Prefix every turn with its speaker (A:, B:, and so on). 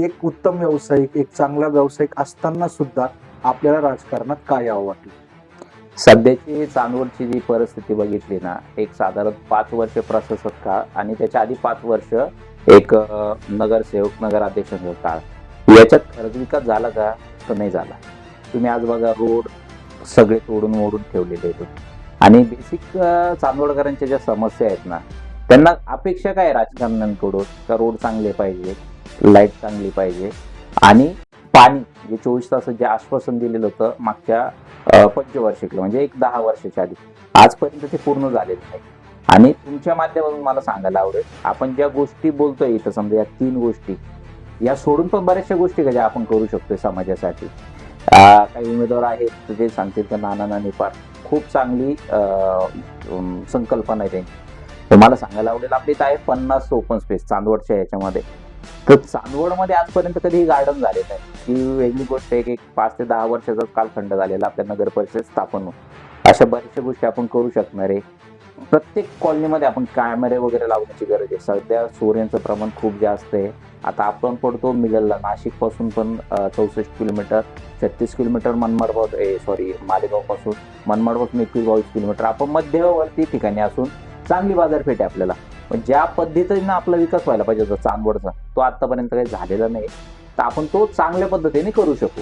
A: एक उत्तम व्यावसायिक, एक चांगला व्यावसायिक असताना सुद्धा आपल्याला राजकारणात का यावं वाटलं?
B: सध्याची चांदवडची जी परिस्थिती बघितली ना, एक साधारण 5 वर्ष प्रशासक काळ आणि त्याच्या आधी 5 वर्ष एक नगरसेवक, नगराध्यक्षांचा काळ. याच्यात खरंच विकास झाला का? तर नाही झाला. तुम्ही आज बघा रोड सगळे तोडून मोडून ठेवलेले आहेत. आणि बेसिक चांदवडकरांच्या ज्या समस्या आहेत ना, त्यांना अपेक्षा काय आहे राजकारण्यांकडून? का रोड चांगले पाहिजे, लाईट चांगली पाहिजे आणि पाणी जे 24 तास जे आश्वासन दिलेलं होतं मागच्या पंचवार्षिकला म्हणजे एक 10 वर्षाच्या आधी, आजपर्यंत ते पूर्ण झालेलं नाही. आणि तुमच्या माध्यमातून मला सांगायला आवडेल, आपण ज्या गोष्टी बोलतोय इथं समजा या 3 गोष्टी, या सोडून पण बऱ्याचशा गोष्टी ज्या आपण करू शकतोय समाजासाठी. काही उमेदवार आहेत तर ते सांगतील की नाना निपार खूप चांगली संकल्पना आहे त्यांची. तर मला सांगायला आवडेल आपली इथं आहे 50 ओपन स्पेस चांदवडच्या याच्यामध्ये. तर चांदवडमध्ये आजपर्यंत कधीही गार्डन झाले नाही. ही वेगळी गोष्ट आहे की 5 ते 10 वर्षाचा कालखंड झालेला आपल्या नगर परिषद स्थापन होऊन. अशा बऱ्याचशा गोष्टी आपण करू शकणार आहे. प्रत्येक कॉलनीमध्ये आपण कॅमेरे वगैरे लावण्याची गरज आहे. सध्या चोऱ्यांचं प्रमाण खूप जास्त आहे. आता आपण पडतो मिडलला, नाशिक पासून पण 64 किलोमीटर, 36 किलोमीटर मालेगाव पासून, मनमाड पासून 21-22 किलोमीटर. आपण मध्यवर्ती ठिकाणी असून चांगली बाजारपेठ आहे आपल्याला. पण ज्या पद्धतीने आपला विकास व्हायला पाहिजे होता चांदवडचा, तो आतापर्यंत काही झालेला नाही. तर आपण तो चांगल्या पद्धतीने करू शकू.